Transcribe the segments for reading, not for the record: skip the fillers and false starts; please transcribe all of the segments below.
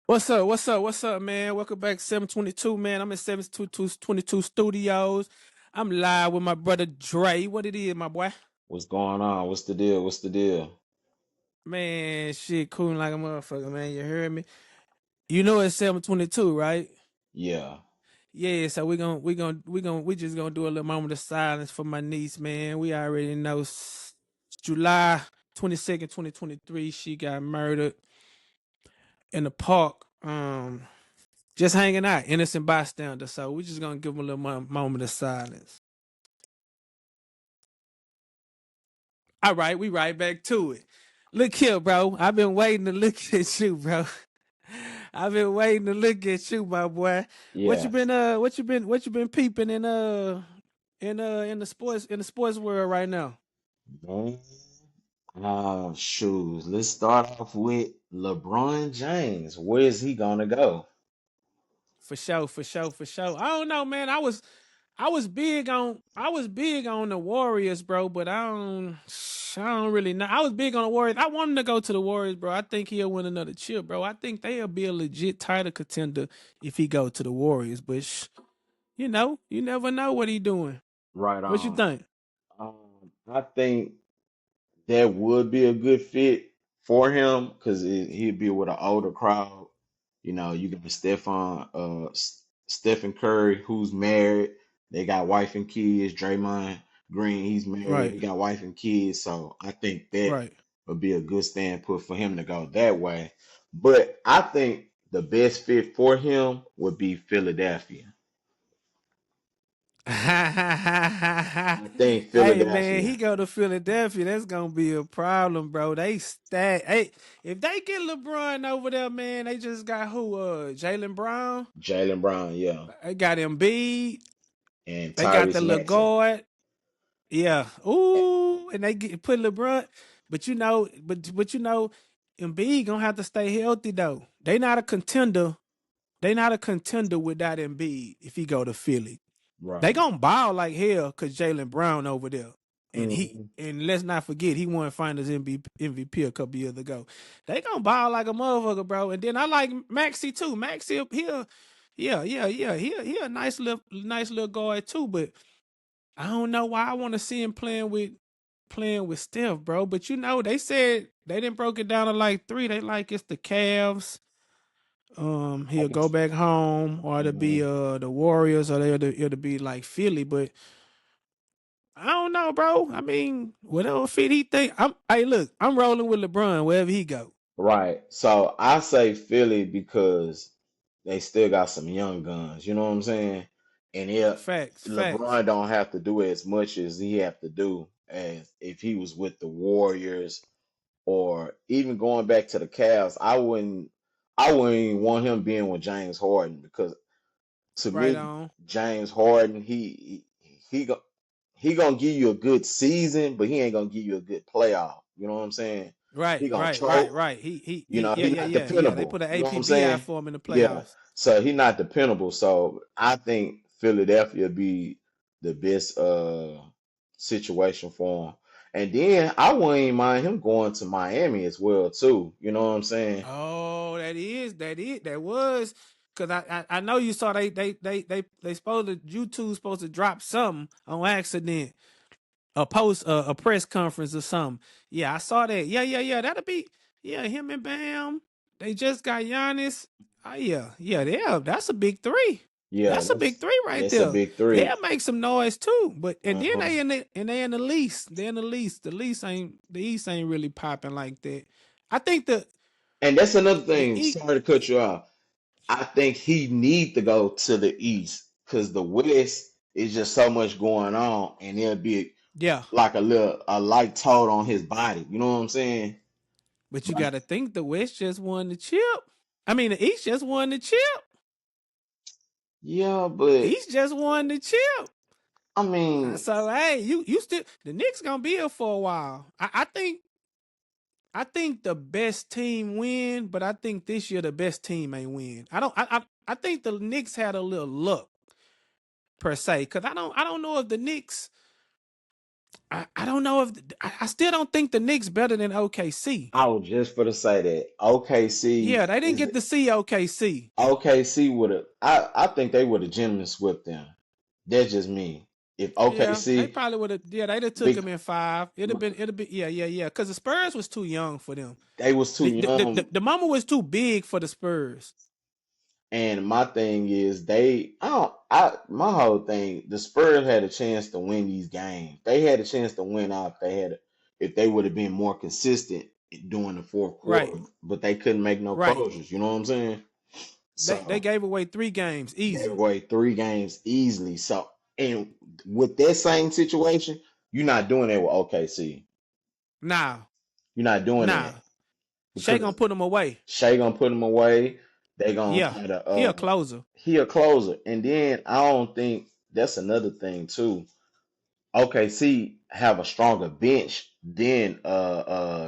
What's up? What's up? What's up, man? Welcome back, 722, man. I'm at 722 Studios. I'm live with my brother Dre. What it is, my boy? What's going on? What's the deal? What's the deal? Man, shit, cool like a motherfucker, man. You heard me? You know it's 722, right? Yeah. Yeah, so we just gonna do a little moment of silence for my niece, man. We already know July 22nd, 2023, she got murdered in the park. Just hanging out, innocent bystander. So we just gonna give him a little moment of silence. All right, we right back to it. Look here, bro. I've been waiting to look at you, bro. I've been waiting to look at you, my boy. Yeah. What you been peeping in the sports world right now? Man. Shoes. Let's start off with LeBron James. Where is he gonna go? For sure, for sure, for sure. I don't know, man. I was big on the Warriors, bro, but I don't really know. I was big on the Warriors. I want him to go to the Warriors, bro. I think he'll win another chip, bro. I think they'll be a legit title contender if he go to the Warriors. But you never know what he doing. Right What you on. think? I think that would be a good fit for him because he'd be with an older crowd. You got Stephen Curry, who's married. They got wife and kids. Draymond Green, he's married. Right, He got wife and kids. So I think that right. would be a good stand put for him to go that way. But I think the best fit for him would be Philadelphia. I think Hey man, he Philadelphia. go to Philadelphia. That's gonna be a problem, bro. They stack. Hey, if they get LeBron over there, man, they just got who? Jalen Brown. Jalen Brown, yeah, They got Embiid. and They got the Tyrese Maxey. Laguard. Yeah. Ooh, and put LeBron. But Embiid gonna have to stay healthy though. They not a contender. They not a contender without Embiid if he go to Philly. They Right. gonna ball like hell because Jalen Brown over there, and he Hmm. and let's not forget he won Finals MVP a couple years ago. They gonna ball like a motherfucker, bro. And then I like Maxi too. Maxi, he a nice little guard too. But I don't know why I want to see him playing with Steph, bro. But they said they didn't broke it down to like three. They like it's the Cavs. I He'll can. go back home, or it'll be Mhm. the Warriors, or it'll be like Philly. But I don't know, bro. I mean, whatever fit he think. Hey, look, I'm rolling with LeBron wherever he go. Right. So I say Philly because they still got some young guns. You know what I'm saying? And if Facts, facts. LeBron don't have to do as much as he have to do as if he was with the Warriors or even going back to the Cavs, I wouldn't even want him being with James Harden because to Right me, on. James Harden, he gonna give you a good season, but he ain't gonna give you a good playoff. You know what I'm saying? Right, He gonna right, right, choke. right. He Yeah, yeah, not yeah, yeah. They dependable. put an You know what I'm APB out saying? for him in the Yeah. playoffs. So he not dependable. So I think Philadelphia be the best situation for him. And then I wouldn't even mind him going to Miami as well too. You know what I'm saying? Oh, that was because I know you saw they supposed to YouTube supposed to drop something on accident, a press conference or something. Yeah, I saw that. Yeah, yeah, yeah. That'll be him and Bam. They just got Giannis. Oh yeah. That's a big three. Yeah, That's a big that's three right that's a there. big three. They'll make some noise too. But and then Uh-huh. they in the least. They're in the least. The East ain't really popping like that. I think And that's another the thing. East. Sorry to cut you off. I think he need to go to the East because the West is just so much going on, and it'll be Yeah, like a light toll on his body. You know what I'm saying? but you But got to think the West just won the chip. I mean, the East just won the chip. yeah, but East just won the chip. I mean, So hey, you still the Knicks gonna be here for a while. I think the best team win, but I think this year the best team ain't win. I don't. I think the Knicks had a little luck per se, because I don't know if the Knicks. I don't know if I still don't think the Knicks better than OKC. I was just for to say that OKC Yeah, they didn't is get to see OKC. OKC would have. I think they would have gentlemen swept them. That's just me. If Yeah, they OKC, probably would have. Yeah, they'd have took big, him in 5. It'd have been. It'd be. Yeah, yeah, yeah. Because the Spurs was too young for them. they was too young. The moment was too big for the Spurs. And my thing is, they, I don't, my whole thing, the Spurs had a chance to win these games. They had a chance to win out. If they would have been more consistent during the fourth Right, quarter, but they couldn't make no right. closures. You know what I'm saying? They So gave away 3 games gave easy. away 3 games easily. So, and with that same situation, you're not doing that with OKC. Nah, You're not doing that nah. Shay gonna because put them away. Shea gonna put him away. They gonna Yeah, try to he a closer. he a closer. And then I don't think that's another thing too. OKC have a stronger bench than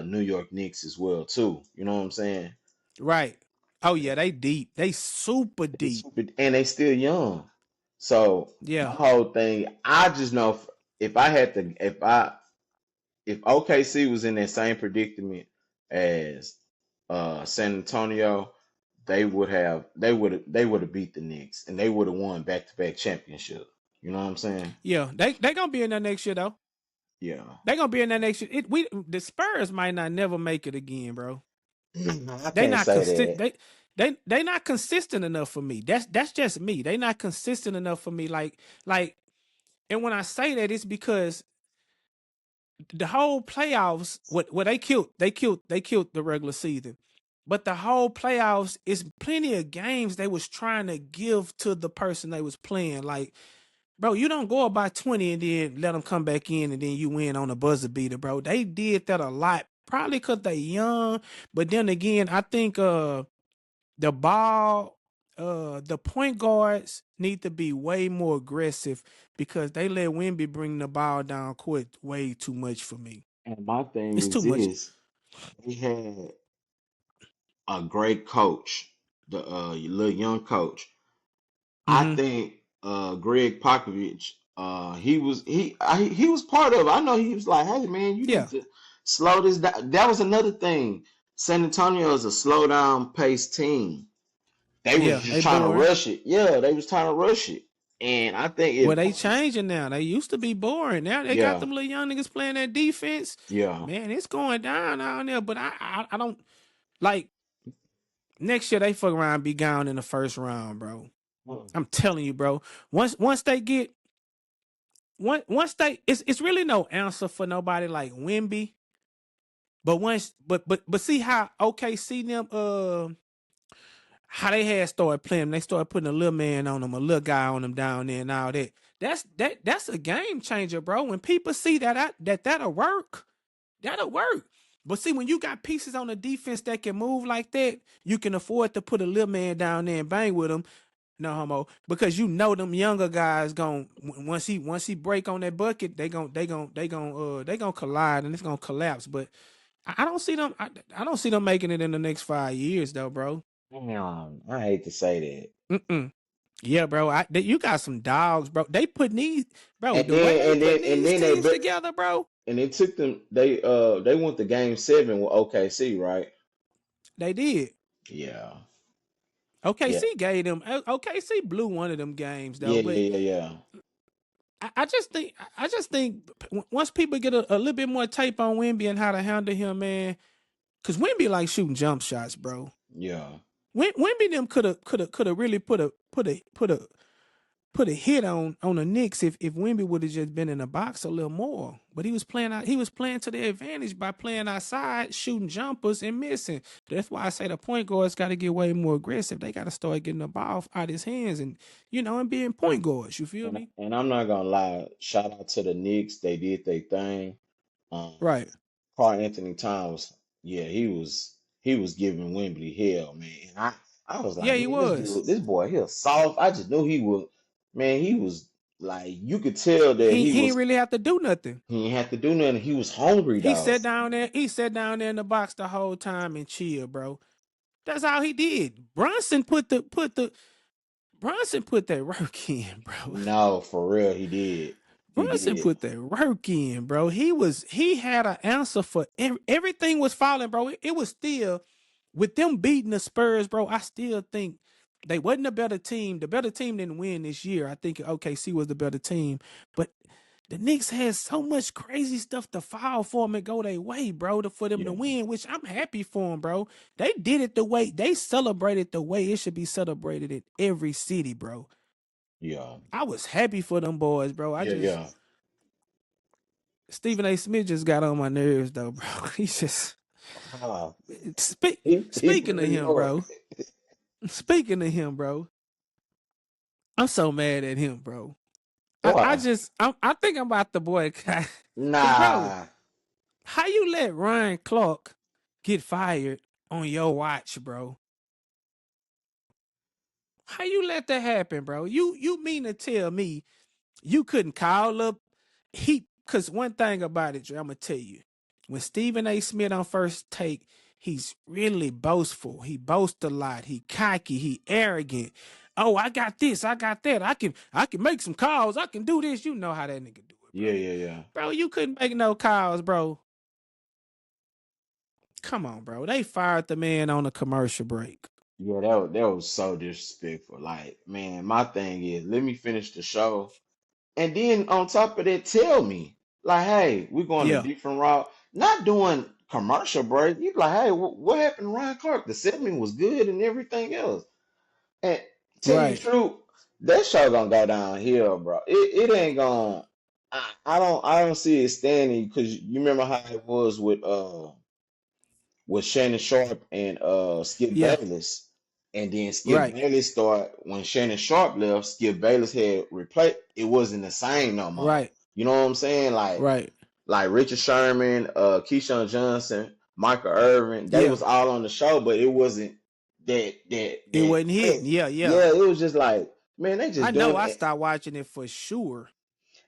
New York Knicks as well too. You know what I'm saying? Right. Oh yeah, they deep. They super They deep. super, and they still young. So my Yeah, whole thing, I just know if I had to, if OKC was in that same predicament as San Antonio, they would have beat the Knicks and they would have won back to back championship. You know what I'm saying? yeah. They gonna be in there next year though. Yeah. They gonna be in there next year. The Spurs might not never make it again, bro. I They can't not say consistent. that. They not consistent enough for me. That's just me. They not consistent enough for me. Like, and when I say that, it's because the whole playoffs, what they killed the regular season, but the whole playoffs is plenty of games they was trying to give to the person they was playing. Like, bro, you don't go up by 20 and then let them come back in and then you win on a buzzer beater, bro. They did that a lot, probably because they young, but then again, I think the ball, the point guards need to be way more aggressive because they let Wimby bring the ball down court way too much for me. And my thing It's is too much. this: they had a great coach, the little young coach. I Mm-hmm. think Greg Popovich, he was part of it. I know he was like, hey man, you need Yeah. to slow this down. That was another thing. San Antonio is a slow down paced team. They was Yeah. They just trying to boring. rush it. Yeah, they was trying to rush it. And I think Well, if they changing now. They used to be boring. Now they got yeah, them little young niggas playing that defense. yeah. Man, it's going down out there. But I don't like next year they fuck around and be gone in the first round, bro. I'm telling you, bro. Once they get once they it's really no answer for nobody like Wimby. But once but see how OKC them how they had started playing them. They started putting a little man on them, a little guy on them down there and all that. That's a game changer, bro. When people see that'll work, that'll work. But see, when you got pieces on the defense that can move like that, you can afford to put a little man down there and bang with him. No homo, because you know them younger guys gon' once he break on that bucket, they gon' collide and it's gonna collapse. But I don't see them. I don't see them making it in the next 5 years though, bro. Damn, I hate to say that. Mm-mm. Yeah, bro. You got some dogs, bro. They put these, bro. And The way they then and then putting and these then they teams bet together, bro. and it took them they went to game 7 with OKC, right? They did. Yeah. Yeah. OKC gave them. OKC blew one of them games though, Yeah, but yeah, yeah, yeah. I just think once people get a little bit more tape on Wimby and how to handle him, man, because Wimby like shooting jump shots, bro. Yeah. Wimby them could have really put a hit on the Knicks if Wimby would have just been in the box a little more. But he was playing to their advantage by playing outside, shooting jumpers and missing. That's why I say the point guards got to get way more aggressive. They got to start getting the ball out his hands and being point guards. You feel me? And I'm not gonna lie, shout out to the Knicks. They did their thing. Um, Right. Carl Anthony Towns, yeah, he was giving Wembley hell, man. And I was like, Yeah, he man, was. this boy, he's soft. I just knew he would. Man, he was like, you could tell that He ain't really have to do nothing. he didn't have to do nothing. He was hungry, He dog. sat down there. He sat down there in the box the whole time and chill, bro. That's all he did. Bronson put that work in, bro. No, for real, he did. He Brunson did. put that work in, bro. He had an answer for everything was falling, bro. It was still with them beating the Spurs, bro. I still think they wasn't a better team. The better team didn't win this year. I think OKC was the better team, but the Knicks had so much crazy stuff to fall for them and go their way, bro, for them to Yeah, win, which I'm happy for them, bro. They did it the way they celebrated the way it should be celebrated in every city, bro. yeah, I was happy for them boys, bro. I yeah, just yeah. Stephen A. Smith just got on my nerves though, bro. He's just Ah, speak he speaking of pretty him, hard. bro. Speaking of him, bro. I'm so mad at him, bro. Why? I think I'm about the boycott. Cause bro, Nah. how you let Ryan Clark get fired on your watch, bro? How you let that happen, bro? You mean to tell me you couldn't call up he because one thing about it, Dre, I'm gonna tell you, when Stephen A. Smith on first take, he's really boastful. He boasts a lot. He cocky. He arrogant. Oh, I got this. I got that. I can make some calls. I can do this. You know how that nigga do it, Yeah, bro. yeah, yeah. Bro, you couldn't make no calls, bro. Come on, bro. They fired the man on a commercial break. Yeah, that was so disrespectful. Like, man, my thing is, let me finish the show, and then on top of that, tell me, like, hey, we're going a Yeah, different route. Not doing commercial break. You be like, hey, what happened to Ryan Clark? The segment was good and everything else. And tell you the right. truth, that show gonna go downhill, bro. It ain't gonna. I don't see it standing because you remember how it was with Shannon Sharp and Skip Yeah, Bayless. And then Skip right, Bayless started when Shannon Sharp left, Skip Bayless had replaced it wasn't the same no more. right, You know what I'm saying? right. Like Richard Sherman, Keyshawn Johnson, Michael Irvin, they Yeah, was all on the show, but it wasn't it that wasn't hitting. crazy. Yeah, yeah. Yeah, it was just like, man, they I just know. doing I it. stopped watching it for sure.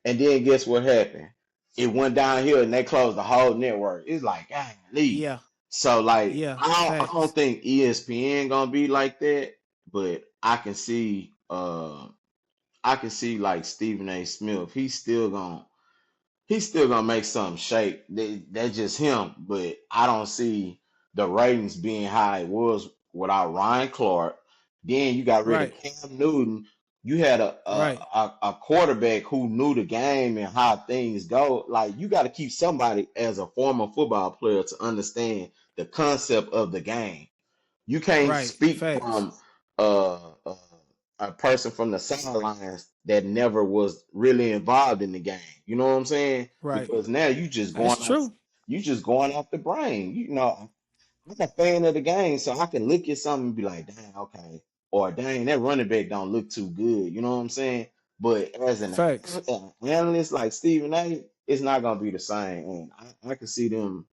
And then guess what happened? It went downhill and they closed the whole network. It's like, golly. Yeah, So like yeah. I don't Facts. think ESPN gonna be like that, but I can see like Stephen A. Smith. He's still gonna make something shake. That's just him. But I don't see the ratings being high it was without Ryan Clark. Then you got rid of Right, Cam Newton. You had right, a quarterback who knew the game and how things go. Like you got to keep somebody as a former football player to understand the concept of the game. You can't right. speak Facts. from a person from the sidelines that never was really involved in the game. You know what I'm saying? Right. Because now That's true. you just going off the brain. I'm a fan of the game, so I can look at something and be like, dang, okay, or dang, that running back don't look too good. You know what I'm saying? But as Facts. an analyst like Stephen A, it's not gonna be the same. And I can see them.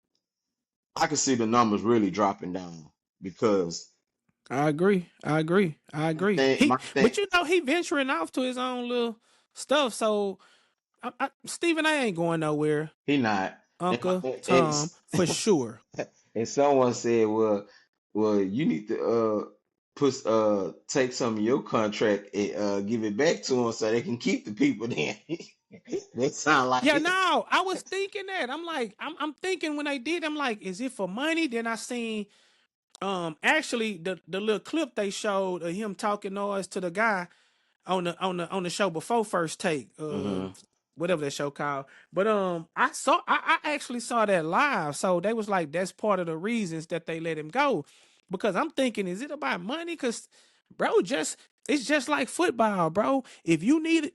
I can see the numbers really dropping down because I agree. I agree. I my agree. thing, my thing, But he venturing off to his own little stuff. So, Stephen A. ain't going nowhere. he not. And, my, Uncle and, Tom for sure. and someone said, well, you need to take some of your contract and give it back to them so they can keep the people then. They sound like Yeah, it. no, I was thinking that. I'm like, I'm thinking when they did, I'm like, is it for money? Then I seen actually the little clip they showed of him talking noise to the guy on the show before first take, Hmm. whatever that show called. But I actually saw that live, so they was like that's part of the reasons that they let him go, because I'm thinking, is it about money? Because bro, it's just like football, bro. If you need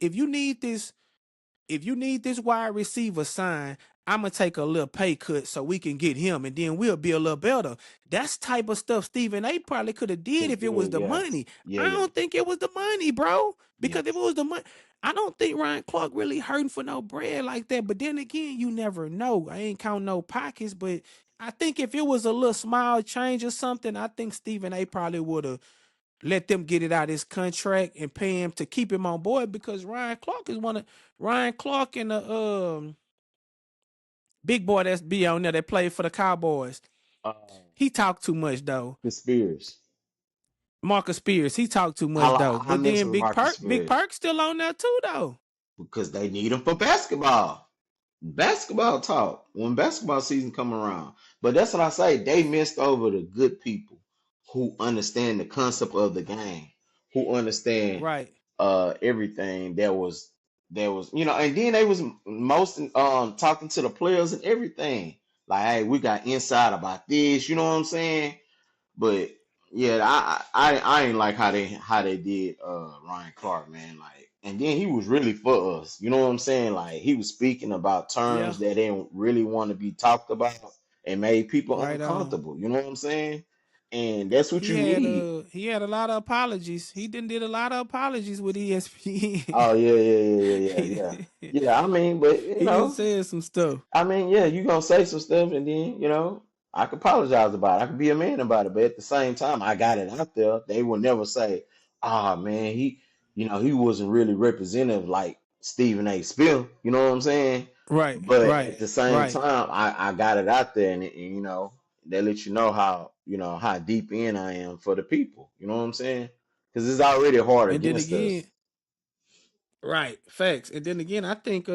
this wide receiver sign, I'm gonna take a little pay cut so we can get him, and then we'll be a little better. That's type of stuff Stephen A. probably could have did Could if it was do, the yeah, money. yeah, I yeah, don't think it was the money, bro. yeah. Because if it was the money, I don't think Ryan Clark really hurting for no bread like that. But then again, you never know. I ain't counting no pockets, but I think if it was a little small change or something, I think Stephen A. probably would have let them get it out of his contract and pay him to keep him on board, because Ryan Clark and the big boy that's be on there that played for the Cowboys. He talked too much though. The Spears. Marcus Spears, he talked too I much though. I But mess then with Marcus Big Spears. Perk still on there too though. because they need him for basketball talk when basketball season come around. But that's what I say. They missed over the good people who understand the concept of the game, who understand Right. everything and then they was most talking to the players and everything. Like, hey, we got inside about this, you know what I'm saying? But yeah, I ain't like how they did Ryan Clark, man. Like, and then he was really for us. You know what I'm saying? Like, he was speaking about Yeah. terms that didn't really want to be talked about and made people Right on. uncomfortable. You know what I'm saying? And that's what you need. He had a lot of apologies. He did a lot of apologies with ESPN. Oh yeah, yeah, yeah, yeah, yeah, he, yeah. Yeah, I mean, but he done said some stuff. I mean, yeah, you gonna say some stuff, and then I could apologize about it. I could be a man about it, but at the same time, I got it out there. They will never say, "Ah, man, he wasn't really representative like Stephen A. Smith." You know what I'm saying? Right, But right, at the same right. time, I got it out there, and they let you know how deep in I am for the people. You know what I'm saying? Because it's already hard And then against us. again, right, facts. And then again, I think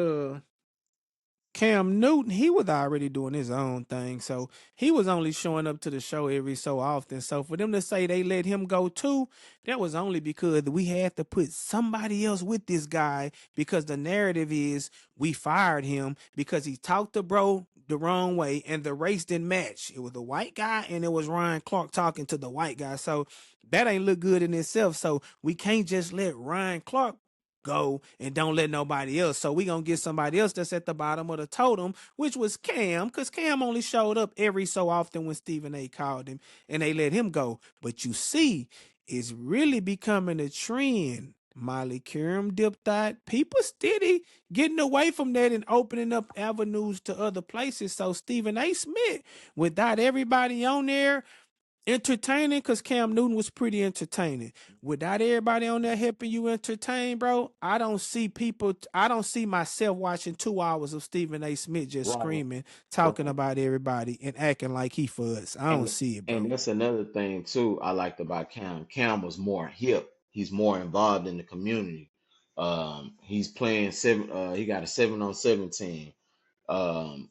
Cam Newton, he was already doing his own thing. So he was only showing up to the show every so often. So for them to say they let him go too, that was only because we had to put somebody else with this guy because the narrative is we fired him because he talked to bro the wrong way and the race didn't match. It was the white guy and it was Ryan Clark talking to the white guy. So that ain't look good in itself. So we can't just let Ryan Clark go and don't let nobody else. So we gonna get somebody else that's at the bottom of the totem, which was Cam, because Cam only showed up every so often when Stephen A called him and they let him go. But you see, it's really becoming a trend. Molly Karam dipped out. People steady getting away from that and opening up avenues to other places. So Stephen A. Smith, without everybody on there, entertaining, because Cam Newton was pretty entertaining. Without everybody on there helping you entertain, bro, I don't see myself watching 2 hours of Stephen A. Smith just Right. screaming, talking Right. about everybody and acting like he for us. I don't And see it, and bro. that's another thing too I liked about Cam. Cam was more hip. He's more involved in the community. He's playing seven. He got a 7-on-7 team.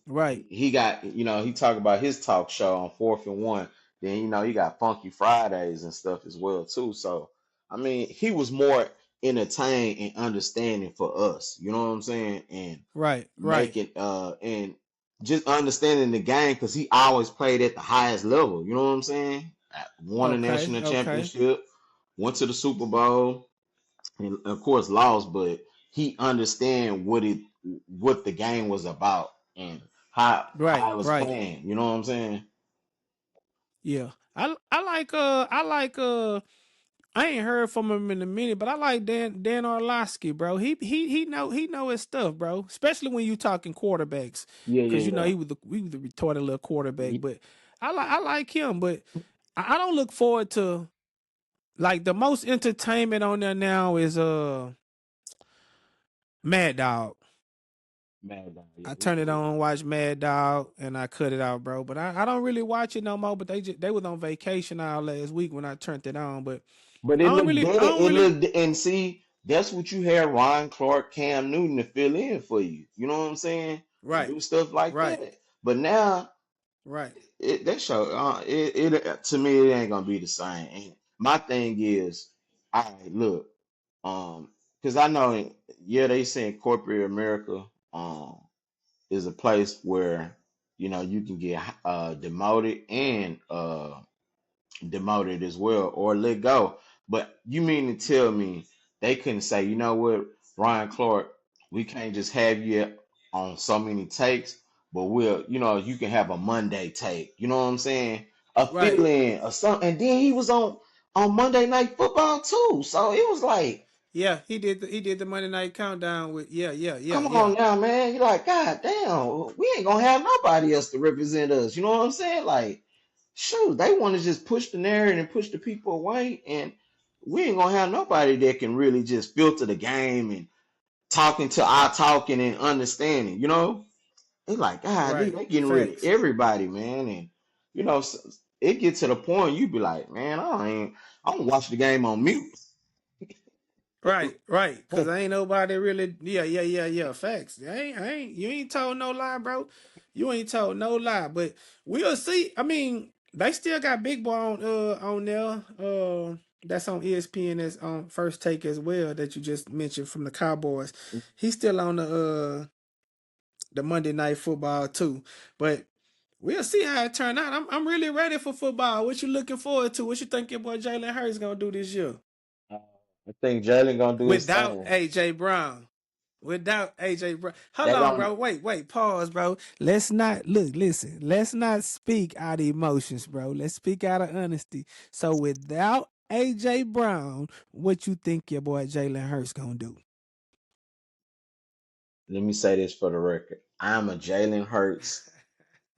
Right, He got he talked about his talk show on 4th and 1. Then he got Funky Fridays and stuff as well too. So I mean, he was more entertained and understanding for us. You know what I'm saying? And right, right. making and just understanding the game because he always played at the highest level. You know what I'm saying? Won a Okay, national okay. championship, went to the Super Bowl, and of course lost, but he understand what the game was about and how Right, I was right. playing. You know what I'm saying? Yeah. I ain't heard from him in a minute, but I like Dan Orlovsky, bro. He know his stuff, bro. Especially when you talking quarterbacks, Yeah, because yeah, he was the retarded little quarterback. yeah. But I like him, but I don't look forward to, like, the most entertainment on there now is Mad Dog. Mad Dog. Yeah, I he turn it cool. on, watch Mad Dog, and I cut it out, bro. But I don't really watch it no more. But they was on vacation all last week when I turned it on. But But I it don't looked really, I dead. don't It really. looked and see that's what you had Ryan Clark, Cam Newton to fill in for you. You know what I'm saying? And Right, do stuff like right, that. But now right, that show it to me it ain't gonna be the same. And my thing is, all right, look, because I know, yeah, they saying corporate America is a place where you can get demoted and demoted as well or let go. But you mean to tell me they couldn't say, you know what, Ryan Clark, we can't just have you on so many takes, but you can have a Monday take. You know what I'm saying? A fill right. in or something. And then he was on Monday Night Football too. So it was like, Yeah, he did the Monday Night Countdown with, yeah, yeah, yeah, come yeah. on now, man. You're like, God damn, we ain't gonna have nobody else to represent us. You know what I'm saying? Like, shoot, they want to just push the narrative and push the people away, and we ain't gonna have nobody that can really just filter the game and talking to our talking and understanding. It's like, God, they Right. getting rid of Facts. everybody, man, and it get to the point you be like, man, I don't watch the game on mute. Right. Cause ain't nobody really. Yeah. Facts. You ain't told no lie, bro. You ain't told no lie. But we'll see. I mean, they still got Big Boy on there. That's on ESPN. That's on First Take as well. That you just mentioned from the Cowboys. He's still on the Monday Night Football too. But we'll see how it turn out. I'm really ready for football. What you looking forward to? What you think your boy Jalen Hurts gonna do this year I think Jalen gonna do his without thing. AJ Brown? Without AJ Brown. Hold They on, gonna bro. Wait, pause, bro. Let's not listen. Let's not speak out of emotions, bro. Let's speak out of honesty. So without AJ Brown, what you think your boy Jalen Hurts gonna do? let me say this for the record. I'm a Jalen Hurts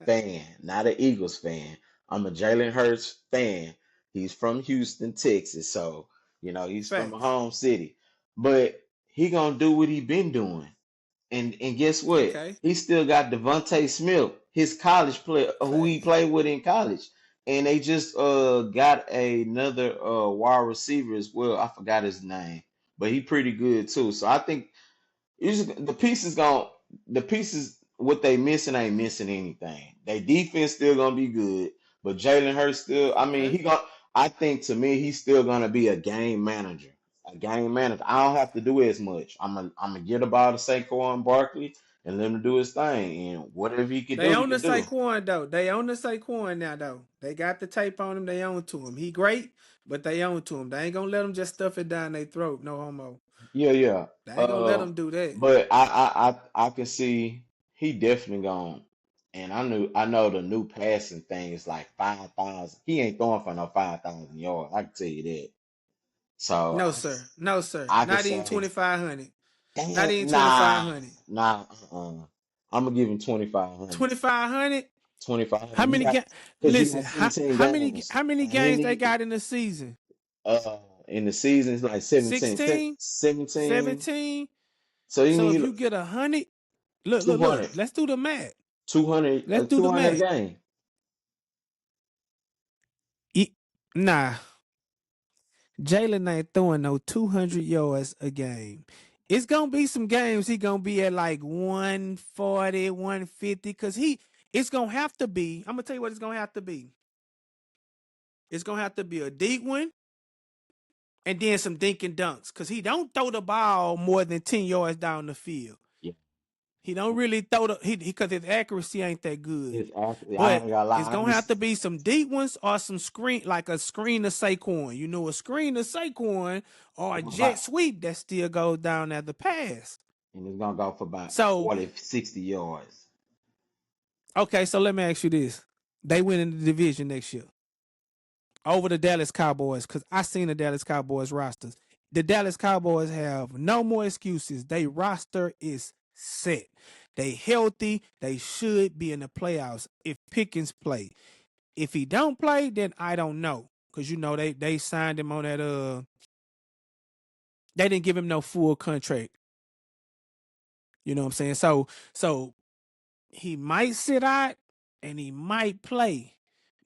fan, not an Eagles fan. I'm a Jalen Hurts fan. He's from Houston, Texas, so he's from a Facts. home city. But he gonna do what he been doing. And guess what? Okay. He still got Devontae Smith, his college player, who he Facts. played with in college. And they just got another wide receiver as well. I forgot his name, but he pretty good too. So I think the pieces going the pieces what they missing ain't missing anything. They defense still gonna be good, but Jalen Hurts still. I mean, Okay. he gonna. I think to me, he's still gonna be a game manager. A game manager. I don't have to do as much. I'm gonna get about to Saquon Barkley and let him do his thing, and whatever he can They do, he own the can do. Saquon though. They own the Saquon now though. They got the tape on him. They own to him. He great, but they own to him. They ain't gonna let him just stuff it down their throat. No homo. Yeah, yeah. They ain't gonna let him do that. But I can see he definitely gone. And I know the new passing thing is like 5,000. He ain't throwing for no 5,000 yards. I can tell you that. So No sir. No sir. I can Not even say, 2,500. Not damn, even nah, 2,500. nah. I'm gonna give him 2,500. 2,500. How 2,500. many games? Because you Listen. got How 17 how many games, how many and he games they need got in the season? in the season it's like 17, 16, 17. 17. So you So if need you get 100, look. 200, Let's do the math. 200, Let's do the 200 math. game. E- Nah, Jalen ain't throwing no 200 yards a game. It's gonna be some games he gonna be at like 140, 150, because it's gonna have to be. I'm gonna tell you what it's gonna have to be. It's gonna have to be a deep one and then some dink and dunks. Cause he don't throw the ball more than 10 yards down the field. Yeah. He don't really throw the he because his accuracy ain't that good. It's actually, I But ain't gonna it's lie. gonna have to be some deep ones or some screen like a screen to Saquon. You know, a screen to Saquon or a jet About, sweep that still goes down at the pass. and it's gonna go for about So 40, 60 yards. okay, so let me ask you this: they win in the division next year over the Dallas Cowboys because I seen the Dallas Cowboys rosters. The Dallas Cowboys have no more excuses. They roster is set. They healthy. They should be in the playoffs if Pickens play. If he don't play, then I don't know. Cause they signed him on that they didn't give him no full contract. You know what I'm saying? So he might sit out and he might play.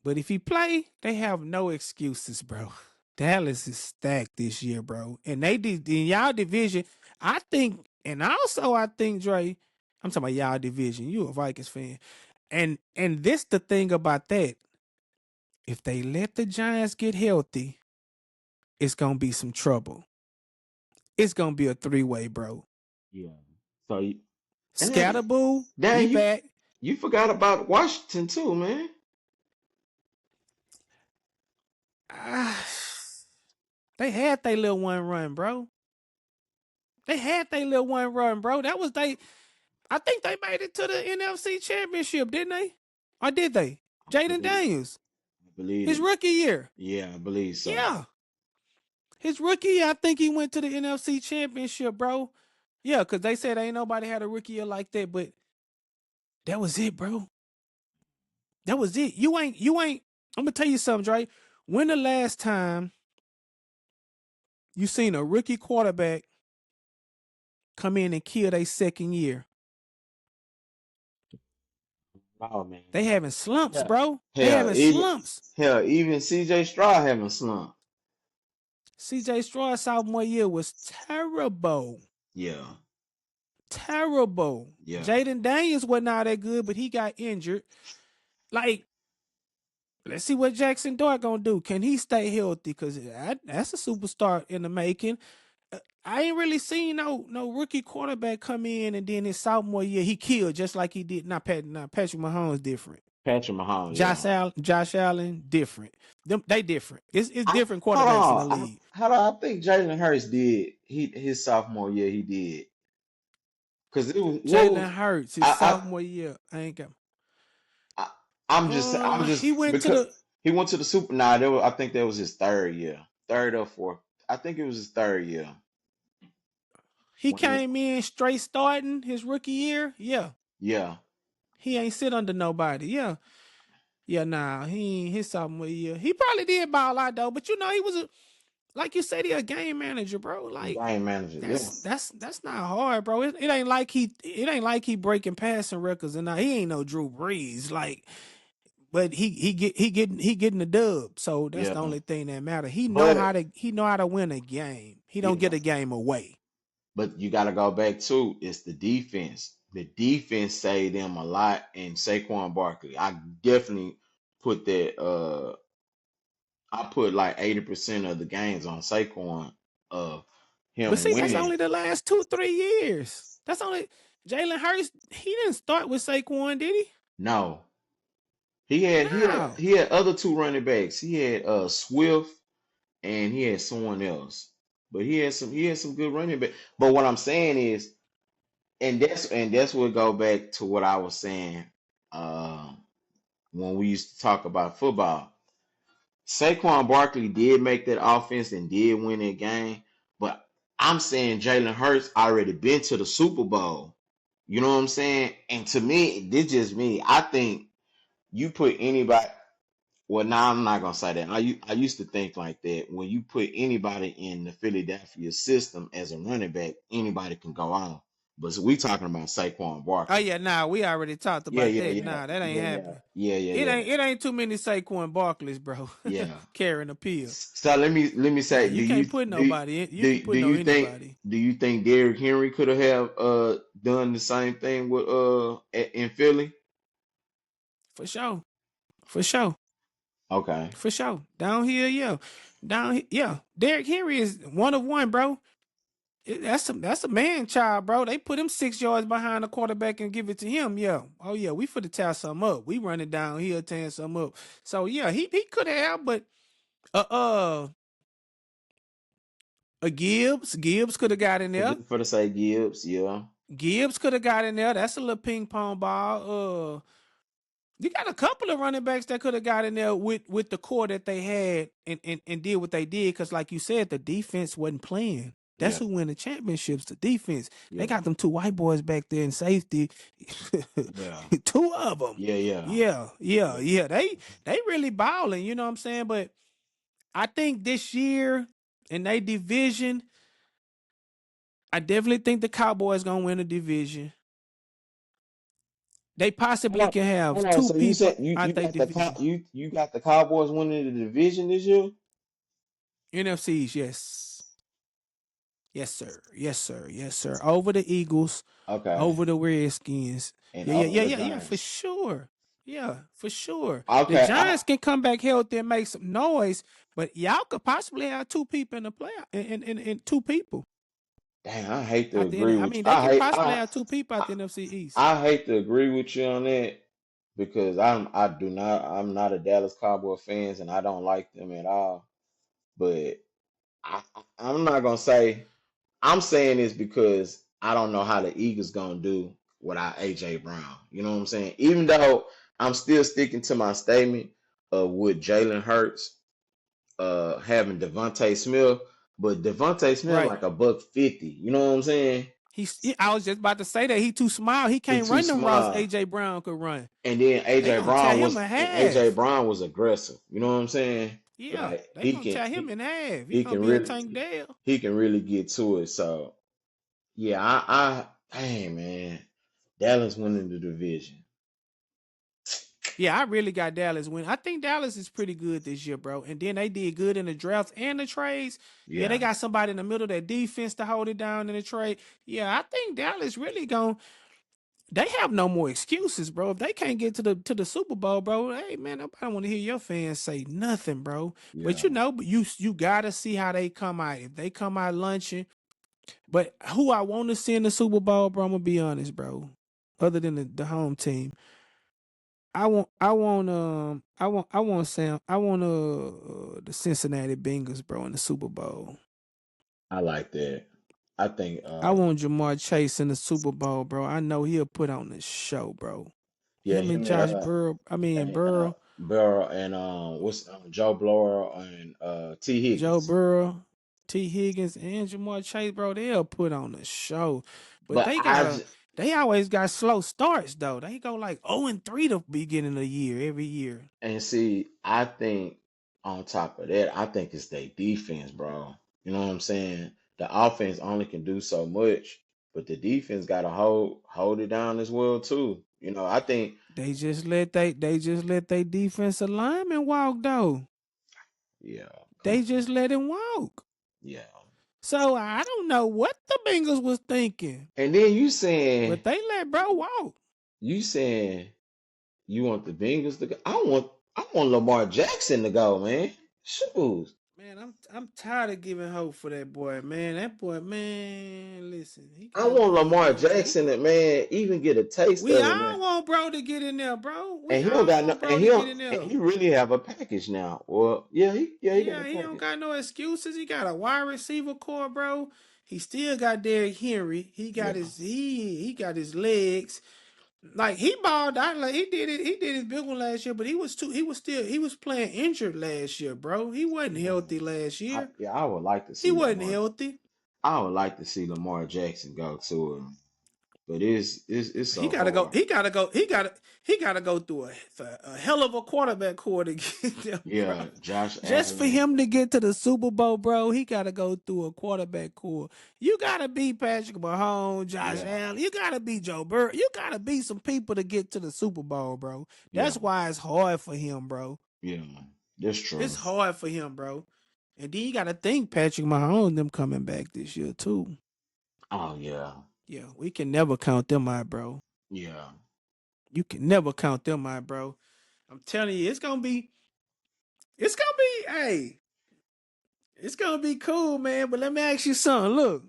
But if he play, they have no excuses, bro. Dallas is stacked this year, bro. And they did in y'all division, I think, and also I think Dre, I'm talking about y'all division. You a Vikings fan. And this the thing about that. If they let the Giants get healthy, it's gonna be some trouble. It's gonna be a three-way, bro. Yeah. So, dang, Scatterboo, he dang, back. you forgot about Washington too, man. Ah, they had their little one run, bro. They had their little one run, bro. That was they. I think they made it to the NFC Championship, didn't they? Or did they? I Jaden believe, Daniels, I believe his it. rookie year. Yeah, I believe so. Yeah, his rookie year. I think he went to the NFC Championship, bro. Yeah, because they said ain't nobody had a rookie year like that, but that was it, bro. That was it. You ain't. I'm gonna tell you something, Dre. When the last time you seen a rookie quarterback come in and kill their second year? Oh man. They having slumps, Yeah. bro. They Hell, having even slumps. hell, even CJ Stroud having slump. CJ Stroud's sophomore year was terrible. Yeah, Terrible. yeah. Jaden Daniels wasn't all that good, but he got injured. Like, let's see what Jackson Dart gonna do. Can he stay healthy? Because that's a superstar in the making. I ain't really seen no rookie quarterback come in and then his sophomore year he killed just like he did. Not Patrick Mahomes different. Patrick Mahomes, yeah. Josh Allen different. They different. It's I different hold quarterbacks in the on. league. Hold on. I think Jalen Hurts did. His sophomore year he did. Cause it was what Jalen was Hurts his I sophomore year. I ain't got. I I'm He just went to because the. he went to the Super. Nah, I think that was his third year, third or fourth. I think it was his third year He when he, came in straight starting his rookie year. Yeah, yeah. he ain't sit under nobody. Yeah, yeah. Nah, he ain't his sophomore year. He probably did ball out though, but he was a like you said, he a game manager, bro. Like Game manager, yeah. that's not hard, bro. It ain't like he breaking passing records and now he ain't no Drew Brees. Like, but he getting the dub. So that's Yeah. the only thing that matter. But He know how to win a game. He don't yeah, get a game away. but you gotta go back to it's the defense. The defense saved them a lot and Saquon Barkley. I definitely put that I put like 80% of the games on Saquon of But him see, that's winning. only the last 2-3 years. That's only Jalen Hurts. He didn't start with Saquon, did he? No. No. He had other two running backs. He had Swift and he had someone else. But he had some good running back. But what I'm saying is, and that's what go back to what I was saying uh, when we used to talk about football. Saquon Barkley did make that offense and did win that game, but I'm saying Jalen Hurts already been to the Super Bowl. You know what I'm saying? And to me, this just me. I think you put anybody. Well, now I'm not gonna say that. I used to think like that. When you put anybody in the Philadelphia system as a running back, anybody can go on. But we talking about Saquon Oh Barkley. yeah, nah, we already talked Yeah, about yeah, that. yeah, Nah, that ain't yeah, yeah, happening. yeah, yeah, yeah, It ain't too many Saquon Barkleys, bro. yeah. Carrying a pill. So let me Nah, say, you can't put nobody in. You can put no anybody. do you think Derrick Henry could have done the same thing with in Philly? For sure. For sure. Okay. For sure. Down here, yeah. Down here, yeah. Derrick Henry is one of one, bro. That's a man child, bro. They put him 6 yards behind the quarterback and give it to him. Yeah. Oh yeah, we for to tear something up. We running down here tearing something up. So yeah, he could have, but uh uh a Gibbs could have got in there. For the say Gibbs, yeah. Gibbs could have got in there. That's a little ping pong ball. You got a couple of running backs that could have got in there with the core that they had and did what they did. Because like you said, the defense wasn't playing. That's Yeah. who win the championships. The defense. They Yeah. got them two white boys back there in safety. Yeah. Two of them. Yeah, yeah. Yeah, yeah, Yeah. yeah. They really balling. You know what I'm saying? But I think this year in their division, I definitely think the Cowboys gonna win the division. They possibly can Hold have on. two So you people said out their division. you got the Cowboys winning the division this year? NFCs, yes. Yes, sir. Yes, sir. Yes, sir. Over the Eagles, Okay. over the Redskins. And Yeah, yeah, over yeah, the yeah, yeah, for Giants. sure. Yeah, for sure. The Okay. Giants can come back healthy and make some noise, but y'all could possibly have two people in the playoff in two people Dang, I hate to at the end. agree I with you. mean, they can possibly have two people at the NFC East. I hate to agree with you on that because I'm not a Dallas Cowboy fans and I don't like them at all. But I'm not gonna say I'm saying this because I don't know how the Eagles gonna do without AJ Brown. You know what I'm saying? Even though I'm still sticking to my statement of with Jalen Hurts having Devontae Smith, but Devontae Smith Right. like a buck 50. You know what I'm saying? I was just about to say that he too small. He He can't too run them routes small. AJ Brown could run. And then They gonna tear him in AJ half. Brown was aggressive. You know what I'm saying? Yeah, Like they gonna tear him in half. He he gonna can be a really Tank Dell. he can really get to it. So yeah, dang man, Dallas winning the division. Yeah, I really got Dallas win. I think Dallas is pretty good this year, bro. And then they did good in the drafts and the trades. Yeah, they Yeah, got somebody in the middle of that defense to hold it down in the trade. Yeah, I think Dallas really going they have no more excuses, bro. If they can't get to the Super Bowl, bro, hey man, nobody want to hear your fans say nothing, bro. But yeah. but you gotta see how they come out. If they come out lunching, but who I want to see in the Super Bowl, bro, I'm gonna be honest, bro. Other than the home team, I want Sam, I want the Cincinnati Bengals, bro, in the Super Bowl. I like that. I think I want Jamar Chase in the Super Bowl, bro. I know he'll put on the show, bro. yeah, Him and him Josh Burrow, and Burrow, Burrow and what's Joe Blower and T Joe Higgins. Burrow, T. Higgins, and Jamar Chase, bro, they'll put on the show. But But they always got slow starts though. They go like 0-3 the beginning of the year every year. and see, I think on top of that, I think it's their defense, bro. You know what I'm saying? The offense only can do so much, but the defense got to hold it down as well too. You know, I think They just let they defensive lineman walk though. yeah, come They on, just let him walk. yeah. So I don't know what the Bengals was thinking, And then but they let bro walk. you saying you want the Bengals to go? I want Lamar Jackson to go, man. Shoot. Man, I'm tired of giving hope for that boy, man. That boy, man, listen, I he want can Lamar man, look, Jackson to man even get a taste we of it, all man. want bro to get in there, bro. We And he don't all got no, want bro to get in and there. he really have a package now. Well, yeah, he got a Yeah, he don't package. got no excuses. He got a wide receiver core, bro. He still got Derrick Henry. Yeah, He got his legs. Like he balled out. Like he did his big one last year, but he was playing injured last year, bro. He wasn't yeah. healthy last year. I would like to He see wasn't Lamar. healthy. I would like to see Lamar Jackson go to it, but it's He so gotta go. hard. He gotta go. He gotta go through a hell of a quarterback core to get there, bro. Yeah, Josh Just for Allen. him to get to the Super Bowl, bro, he gotta go through a quarterback core. You gotta beat Patrick Mahomes, Josh Yeah, Allen. You gotta beat Joe Burrow. You gotta beat some people to get to the Super Bowl, bro. yeah, That's why it's hard for him, bro. yeah. That's It's true. hard for him, bro. And then you gotta think Patrick Mahomes them coming back this year too. Oh yeah, Yeah, we can never count them out, bro. yeah. You can never count them out, bro. I'm telling you, it's gonna be, hey, it's gonna be cool, man. But let me ask you something. Look,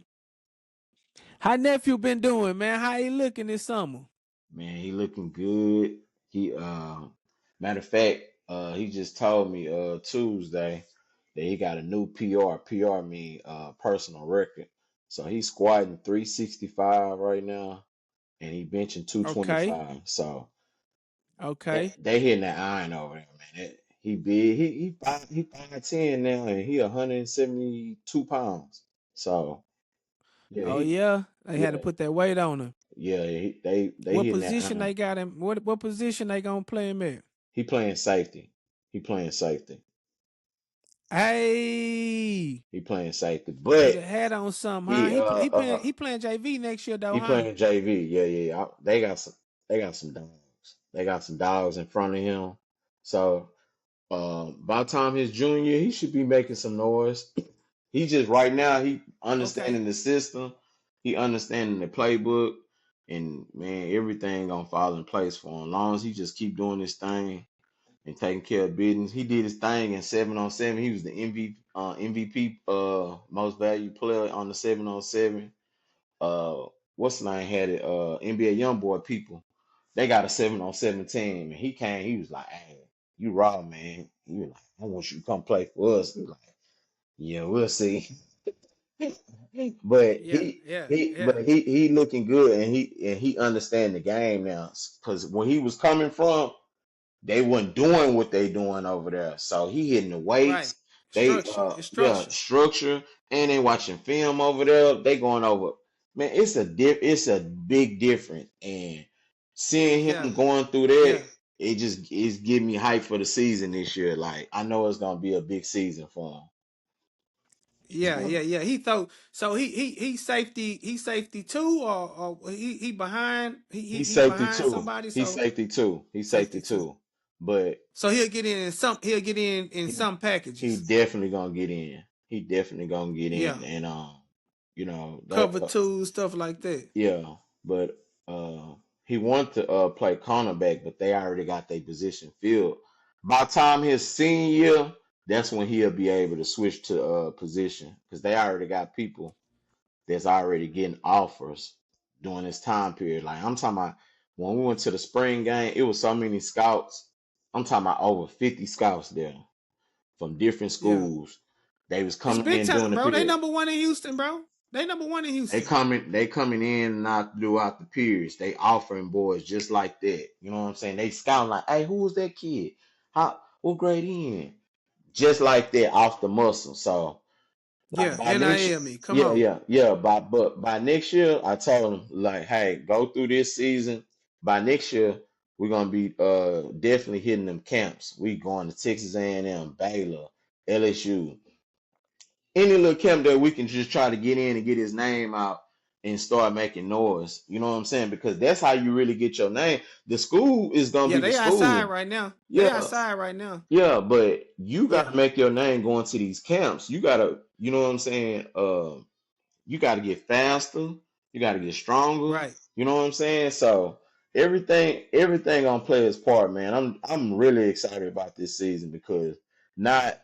how nephew been doing, man? How he looking this summer? Man, he looking good. He matter of fact, he just told me Tuesday that he got a new PR. PR mean personal record. So he's squatting 365 right now and he benching Okay, 225. So okay. they hitting that iron over there, man. He big. He 5'10" now and he 172 pounds. So yeah, Oh yeah, they had to yeah, put that weight on him. they What hitting that position iron. they got him? What position they gonna play him at? He playing safety. He playing safety. Hey, He playing safety. put But a hat on something, huh? he He playing JV next year though, he huh? playing JV. Yeah. They got some dogs. They got some dogs in front of him. So by the time his junior year, he should be making some noise. He just right now he Okay. understanding the system. He understanding the playbook. And man, everything gonna fall in place for him. As long as he just keep doing his thing and taking care of business. He did his thing in 7-on-7. He was the MVP, most valued player on the 7-on-7. Uh, what's the name had it? NBA YoungBoy people. They got a 7-on-7 team, and he came. He was like, "Hey, you raw man." He was like, "I want you to come play for us." He was like, "Yeah, we'll see." But Yeah, yeah, yeah. he looking good, and he understand the game now. Because when he was coming from, they wasn't doing what they doing over there. So he hitting the Right. weights. They Structure. It's yeah, structure. structure and they watching film over there. They going over. Man, it's a big difference. And seeing Yeah. him going through that, Yeah. it's giving me hype for the season this year. Like I know it's gonna be a big season for him. It's Yeah, gonna yeah, yeah. He thought so. He safety too, or he behind. He's He safety behind too. somebody. He's So safety too. He's safety safety too. too. but So he'll get in some. He'll get in he, some he packages. definitely gonna get in. He definitely gonna get Yeah, in, and that cover two stuff like that. yeah, but he wanted to play cornerback, but they already got their position filled. By the time his senior year, that's when he'll be able to switch to position because they already got people that's already getting offers during this time period. Like I'm talking about when we went to the spring game, it was so many scouts. I'm talking about over 50 scouts there from different Yeah, schools. They was it's coming big in during time, the bro. They period. number one in Houston, bro. They number one in They Houston. coming in and out throughout the periods. They offering boys just like that. You know what I'm saying? They scouting like, hey, who was that kid? How what grade he in? Just like that off the muscle. So Yeah, by next year, NIL me. Come on. yeah. By next year, I told them like, hey, go through this season. By next year, we're gonna be definitely hitting them camps. We going to Texas A&M, Baylor, LSU, any little camp that we can just try to get in and get his name out and start making noise. You know what I'm saying? Because that's how you really get your name. The school is gonna Yeah, be the they outside school. right now. They Yeah, outside right now. yeah, but you Yeah, gotta make your name going to these camps. You gotta, you know what I'm saying? You gotta get faster. You gotta get stronger. right. You know what I'm saying? So everything gonna play its part, man. I'm really excited about this season because not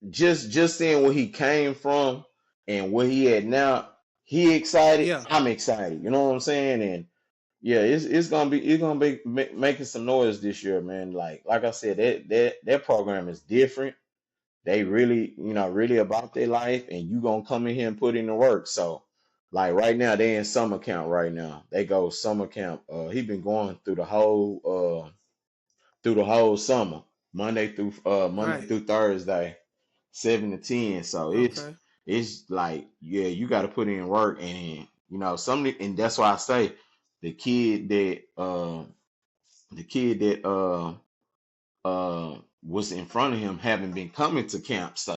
just seeing where he came from and where he at now, he excited. Yeah. I'm excited. You know what I'm saying? And yeah, it's gonna be making some noise this year, man. Like I said, that program is different. They really really about their life, and you gonna come in here and put in the work. So like right now, they in summer camp right now. They go summer camp. He been going through the whole summer, Monday Right. through Thursday 7 to 10. So Okay. it's like yeah, you got to put in work, and some and that's why I say the kid that the kid that was in front of him haven't been coming to camp. So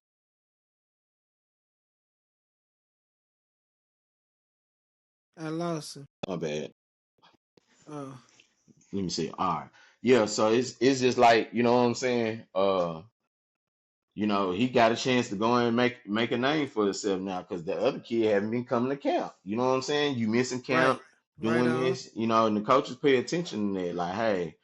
I lost him. my bad. Oh, Let me see. All right, yeah. So it's just like what I'm saying. He got a chance to go in and make a name for himself now because the other kid haven't been coming to camp. You know what I'm saying? You missing camp, right. Right doing on. this, and the coaches pay attention to that. Like, hey,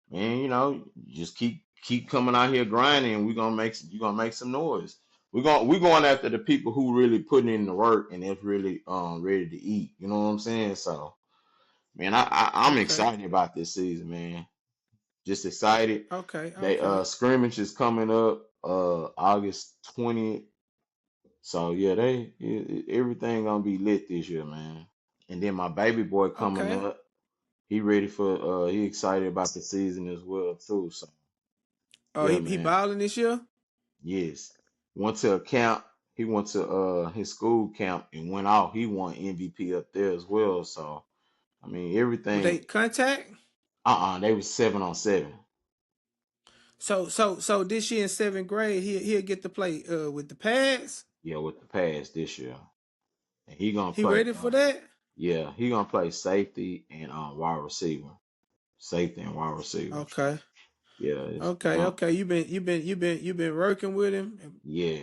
man, just keep coming out here grinding, and you gonna make some noise. We're going after the people who really putting in the work and that's really ready to eat. You know what I'm saying? So, man, I'm Okay. excited about this season, man. Just excited. Okay. They Okay. scrimmage is coming up August 20th. So yeah, everything gonna be lit this year, man. And then my baby boy coming Okay. up. He excited about the season as well too. So Oh, yeah, he man. balling this year. Yes. Went to a camp. He went to his school camp and went out. He won MVP up there as well. So I mean Would they everything contact? they was 7-on-7. So this year in seventh grade, he'll get to play with the pads. Yeah, with the pass this year. And he gonna He play ready for that? yeah, he gonna play safety and wide receiver. Safety and wide receiver. So Okay. yeah, Okay. Okay. You been working with him yeah,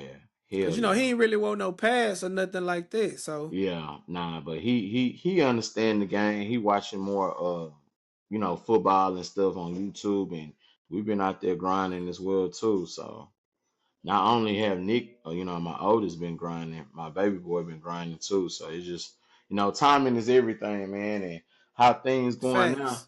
because hell he yeah. ain't really want no pass or nothing like that. So Yeah, nah, but he understand the game. He watching more football and stuff on YouTube, and we've been out there grinding as well too. So not only have Nick, my oldest been grinding, my baby boy been grinding too. So it's just timing is everything, man, and how things going now. facts.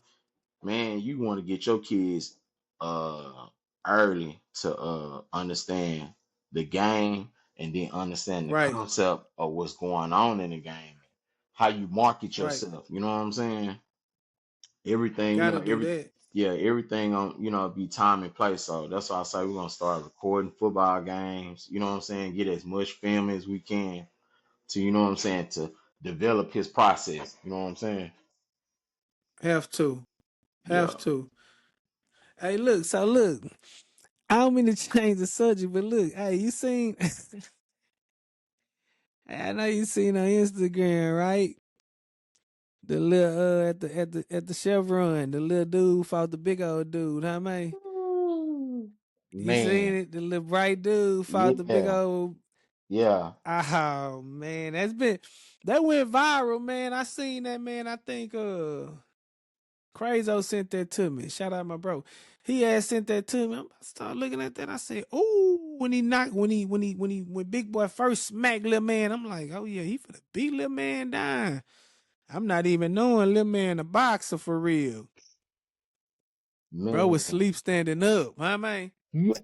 Man, you want to get your kids uh early to understand the game and then understand the Right. concept of what's going on in the game, how you market Right. yourself. You know what I'm saying? Everything, Gotta do that. everything on be time and place. So that's why I say we're gonna start recording football games. You know what I'm saying? Get as much film as we can to what I'm saying to develop his process. You know what I'm saying? Have to. Yeah. Have to. Hey, look. So look. I don't mean to change the subject, but look. Hey, you seen? I know you seen on Instagram, right? The little at the Chevron, the little dude fought the big old dude, huh man? Ooh, You seen man, it? The little bright dude fought the big yeah, old. yeah, Oh man, that went viral, man. I seen that, man. I think Crazo sent that to me. Shout out my bro. He had sent that to me. I started looking at that. I said, "Ooh!" When he knocked, when Big Boy first smacked Lil Man, I'm like, "Oh yeah, he finna beat Lil Man down." I'm not even knowing Lil Man a boxer for real. Bro was man. sleep standing up, huh, man? Bro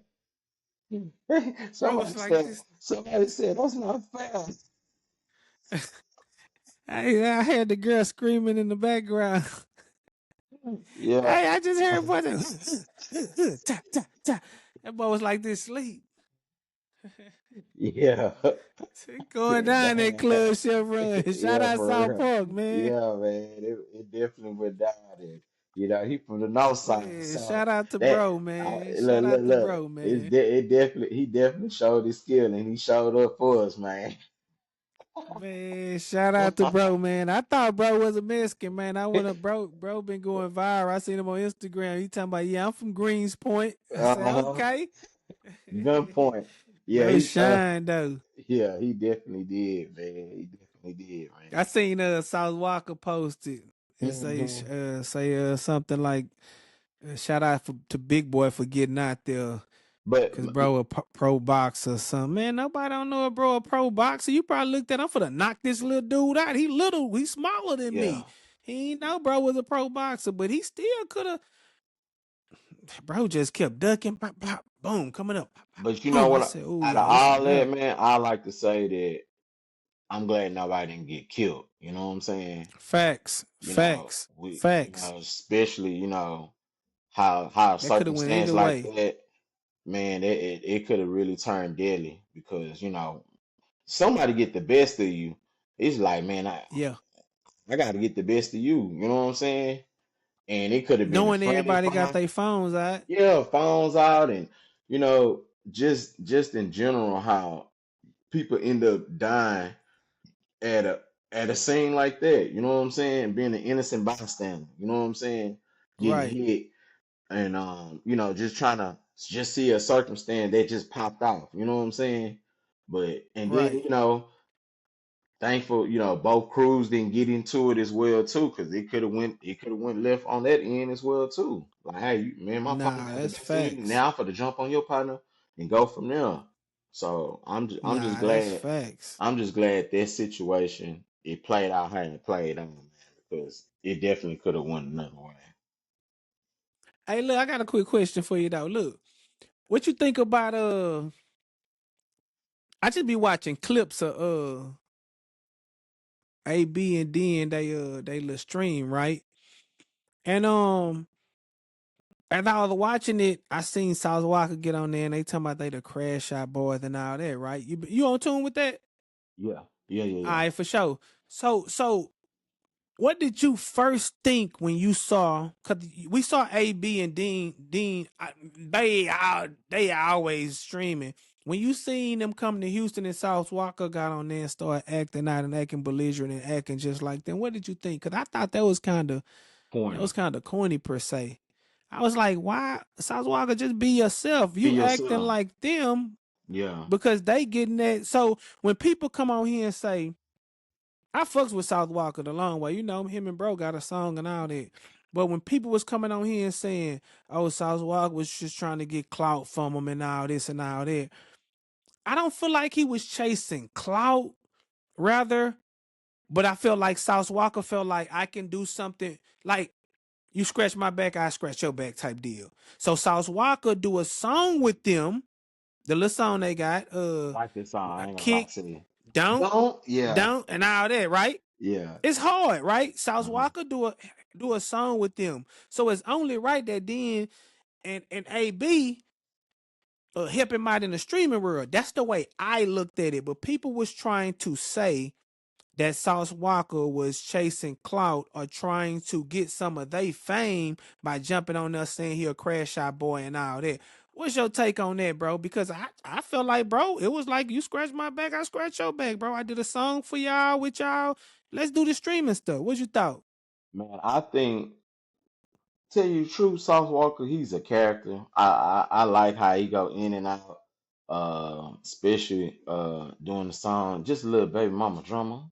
was like this. Somebody said that's not fast. I had the girl screaming in the background. Yeah, Hey, I just heard boy say, ta, ta, ta. That boy was like this sleep. yeah, Going down that man. club Chevron. Shout Yeah, out for South real. Park, man. Yeah, man. It definitely went down there. You know, he from the north side, Yeah, so shout out to that bro, man. look, Shout look, out to look. bro, man. It definitely he definitely showed his skill and he showed up for us, man. Man, shout out to bro, man. I thought bro was a Mexican, man. I went up, bro been going viral. I seen him on Instagram. He talking about, yeah, I'm from Greenspoint. I said, Uh-huh. okay. Gunpoint. Yeah, Bro he shine though. yeah, he definitely did, man. He definitely did, I man. seen South Walker posted and Hmm. say something like shout out to Big Boy for getting out there. But Cause bro a pro boxer or something. Man, nobody don't know a bro a pro boxer. You probably looked at him for to knock this little dude out. He little, he smaller than yeah, me. He ain't know bro was a pro boxer, but he still could have. Bro just kept ducking, pop, pop, boom, coming up, pop, pop, but you know boom. I what? said, oh Out of yeah, it's a all that, wrap. man, I like to say that I'm glad nobody didn't get killed. You know what I'm saying? Facts, facts, facts. Especially, how a That could have went circumstance either like way. that, man, it could have really turned deadly because, somebody get the best of you. It's like, man, Yeah. I got to get the best of you. You know what I'm saying? And it could have been a Knowing friendly everybody got fire. their phones out. Yeah, phones out, and just in general, how people end up dying at a scene like that. You know what I'm saying? Being an innocent bystander. You know what I'm saying? Getting Right, hit and just trying to just see a circumstance that just popped off. You know what I'm saying? But and then right, thankful, both crews didn't get into it as well too, because it could have went left on that end as well too. Like, hey, man, my partner nah, got the that's best of me. facts. Now I'm for to jump on your partner and go from there. So I'm just Nah, that's glad facts. I'm just glad that situation it played out how it played out, man, because it definitely could have went another way. Hey, look, I got a quick question for you though. Look, what you think about I just be watching clips of A, B, and D and they little stream, right? And as I was watching it, I seen South Walker get on there and they talking about they the crash out boys and all that, right? You on tune with that? Yeah, yeah, yeah, All yeah. right, for sure. So what did you first think when you saw? Cause we saw AB and Dean, they always streaming. When you seen them come to Houston and South Walker got on there and started acting out and acting belligerent and acting just like them, what did you think? Cause I thought that was Corny. kind of corny per se. I was like, why South Walker just be yourself? Be You acting yourself. like them Yeah. because they getting that. So when people come on here and say I fucks with South Walker the long way. You know, him and bro got a song and all that. But when people was coming on here and saying, oh, South Walker was just trying to get clout from him and all this and all that, I don't feel like he was chasing clout, rather, but I feel like South Walker felt like I can do something like you scratch my back, I scratch your back type deal. So South Walker do a song with them, the little song they got, I like this song. I ain't gonna lie kick, to you. don't, Don't? Yeah. don't, and all that, right? Yeah. It's hard, right? South Uh-huh. Walker do a song with them, so it's only right that then and AB help him out in the streaming world. That's the way I looked at it. But people was trying to say that South Walker was chasing clout or trying to get some of their fame by jumping on us saying he a crash out boy and all that. What's your take on that, bro? Because I felt like, bro, it was like you scratch my back, I scratch your back, bro. I did a song for y'all with y'all. Let's do the streaming stuff. What you thought? Man, I think tell you the truth, Sauce Walker, he's a character. I like how he go in and out, especially doing the song, just a little baby mama drama,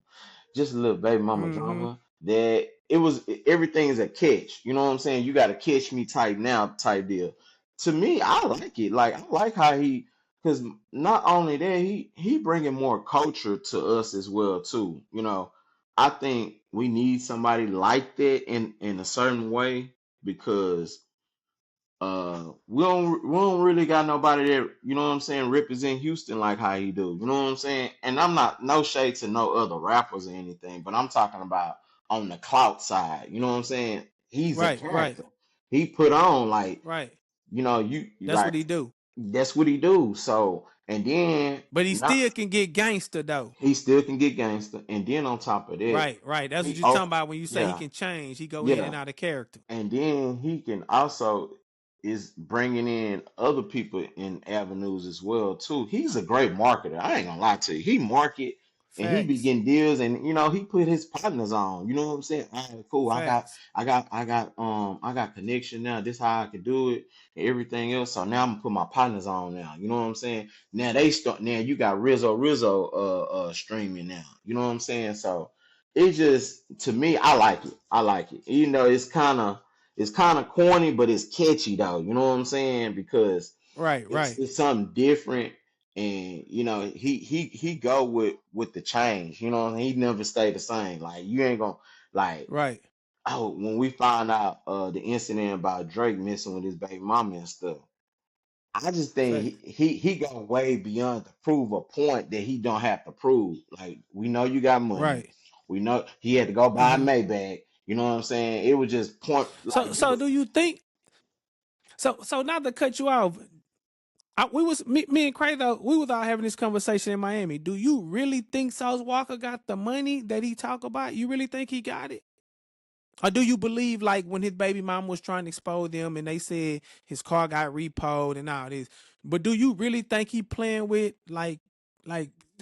just a little baby mama Mm-hmm. drama. That it was everything is a catch. You know what I'm saying? You got to catch me type now type deal. To me, I like it. Like I like how he, because not only that, he bringing more culture to us as well too. You know, I think we need somebody like that in a certain way because we don't really got nobody that, you know what I'm saying, represent Houston like how he do. You know what I'm saying? And I'm not no shade to no other rappers or anything, but I'm talking about on the clout side. You know what I'm saying? He's a Right, right, character. He put on like, right. you That's like what he do. that's what he do. So and then But he not still can get gangster though. he still can get gangster. And then on top of that, Right, right. That's what he you're talking oh about when you say he yeah, can change. He go in yeah. and out of character. And then he can also is bringing in other people in avenues as well too. He's a great marketer. I ain't gonna lie to you. He market and he be Facts, getting deals, and he put his partners on. You know what I'm saying? All right, cool. facts. I got connection now. This how I can do it and everything else. So now I'm gonna put my partners on now. You know what I'm saying? Now they start. Now you got Rizzo streaming now. You know what I'm saying? So it just to me, I like it. I like it. It's kind of corny, but it's catchy though. You know what I'm saying? Because Right, it's right, it's something different, and he go with the change. You know, he never stay the same. Like you ain't gonna like. right. Oh, when we find out the incident about Drake messing with his baby mama and stuff, I just think Fact. he got way beyond to prove a point that he don't have to prove. Like we know you got money. Right. We know he had to go buy a Hmm. Maybach. You know what I'm saying? It was just point So like it so was. do you think so not to cut you off, me and Kratos, we was all having this conversation in Miami. Do you really think Sauce Walker got the money that he talk about? You really think he got it? Or do you believe like when his baby mom was trying to expose them and they said his car got repoed and all this? But do you really think he playing with like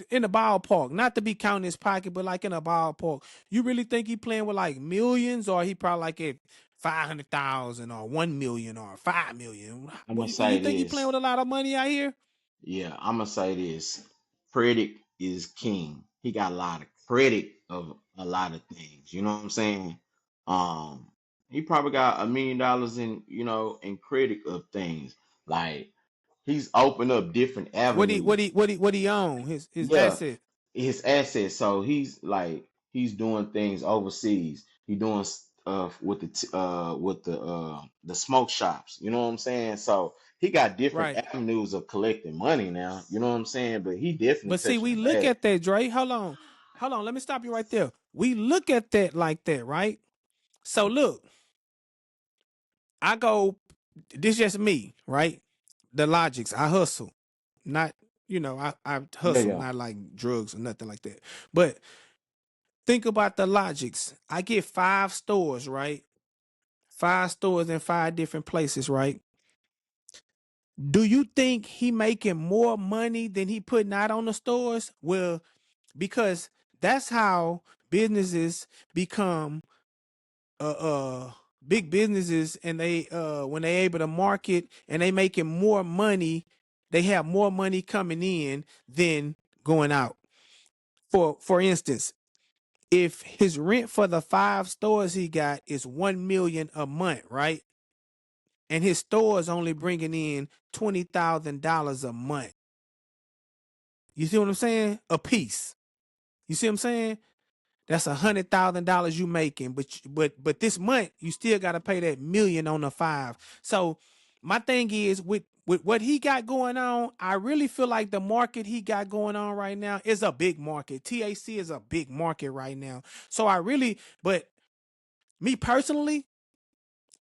in the ballpark? Not to be counting his pocket, but like in a ballpark. You really think he playing with like millions, or he probably like at 500,000 or 1 million or 5 million? I'm gonna You say think he playing this. with a lot of money out here? Yeah, I'm gonna say this. Credit is king. He got a lot of credit of a lot of things. You know what I'm saying? Um, he probably got $1 million in credit of things. Like he's opened up different avenues. What he own? His Yeah, asset. his assets. So he's doing things overseas. He doing stuff with the smoke shops. You know what I'm saying? So he got different Right. avenues of collecting money now. You know what I'm saying? But he definitely But see, touching we the look bag. at that, Dre. Hold on. Let me stop you right there. We look at that like that, right? So look, I go. This just me, right? The logics. I hustle, not I Yeah, hustle, yeah. not like drugs or nothing like that. But think about the logics. I get 5 stores, right? 5 stores in 5 different places, right? Do you think he making more money than he putting out on the stores? Well, because that's how businesses become uh uh big businesses, and they when they able to market and they making more money, they have more money coming in than going out. For instance, if his rent for the 5 stores he got is 1 million a month, right, and his store is only bringing in $20,000 a month, you see what I'm saying, a piece. You see what I'm saying? That's $100,000 you making, but this month you still got to pay that million on the 5. So my thing is with what he got going on, I really feel like the market he got going on right now is a big market. TAC is a big market right now. So but me personally,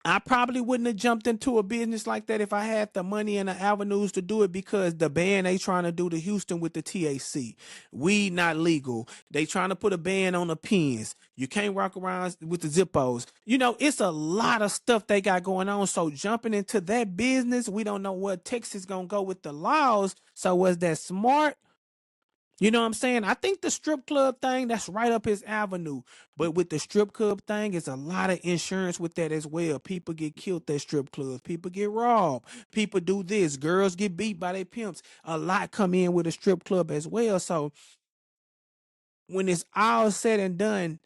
I probably wouldn't have jumped into a business like that if I had the money and the avenues to do it, because the ban they trying to do to Houston with the TAC, weed not legal. They trying to put a ban on the pens. You can't walk around with the Zippos. It's a lot of stuff they got going on. So jumping into that business, we don't know where Texas gonna go with the laws. So was that smart? You know what I'm saying? I think the strip club thing, that's right up his avenue. But with the strip club thing, it's a lot of insurance with that as well. People get killed at strip clubs. People get robbed. People do this. Girls get beat by their pimps. A lot come in with a strip club as well. So when it's all said and done,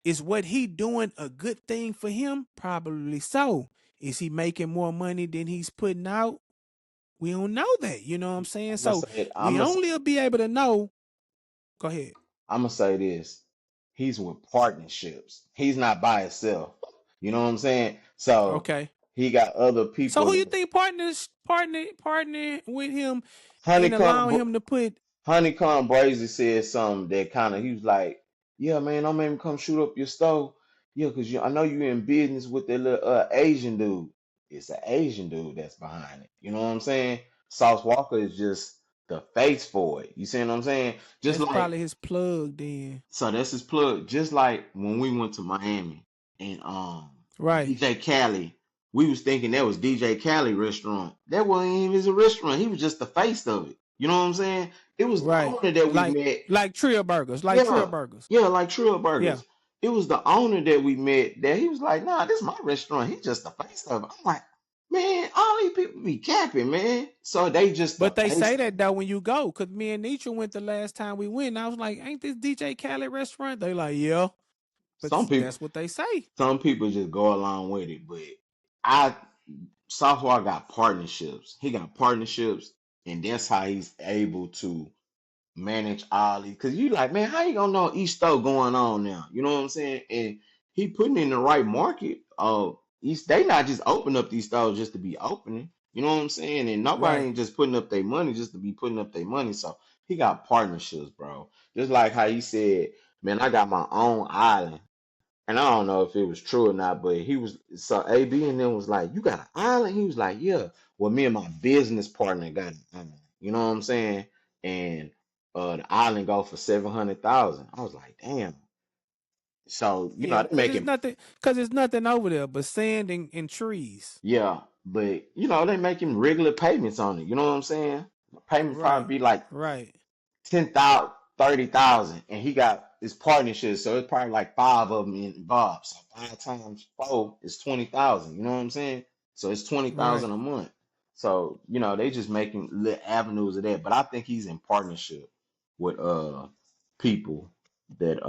is what he doing a good thing for him? Probably so. Is he making more money than he's putting out? We don't know that. You know what I'm saying? I'm gonna So say I'm we gonna only will be able to know. Go ahead. I'm gonna say this. He's with partnerships. He's not by himself. You know what I'm saying? So Okay. he got other So people who you that think partner with him and honeycomb allowing him to put Honeycomb Brazy said something that kind of he was like, "Yeah, man, don't make me come shoot up your store. Yeah, cause I know you in business with that little Asian dude. It's an Asian dude that's behind it. You know what I'm saying? Sauce Walker is just the face for it. You see what I'm saying? Just that's like probably his plug then. so that's his plug. Just like when we went to Miami and Right, DJ Cali, we was thinking that was DJ Cali restaurant. That wasn't even his restaurant. He was just the face of it. You know what I'm saying? It was the right. owner that we Like met. like Trill Burgers. Like Trill Yeah, Burgers. yeah, like Trill Yeah. Burgers. It was the owner that we met that he was like, nah, this is my restaurant. He's just the face of it. I'm like, man, all these people be capping, man. So they just the But they face say of that it. though when you go, cause me and Nietzsche went the last time we went, and I was like, "Ain't this DJ Khaled restaurant?" They like, "Yeah," but Some people that's what they say. some people just go along with it, but I Southwell got partnerships. He got partnerships, and that's how he's able to manage all these. Cause you like, man, how you gonna know each store going on now? You know what I'm saying? And he putting in the right market. They not just open up these stores just to be opening. You know what I'm saying? And nobody Right. ain't just putting up their money just to be putting up their money. So he got partnerships, bro. Just like how he said, man, I got my own island. And I don't know if it was true or not, but he was so AB and then was like, "You got an island?" He was like, "Yeah." Well, me and my business partner got an island. You know what I'm saying? And the island go for 700,000. I was like, "Damn." So Yeah, they making cause it's nothing over there but sand and trees. yeah, but they making regular payments on it. You know what I'm saying? Payment Right. probably be like Right. 10,000, 30,000, and he got his partnership, so it's probably like five of them involved. So 5 times 4 is 20,000. You know what I'm saying? So it's twenty Right. thousand a month. So they just making little avenues of that. But I think he's in partnership with people that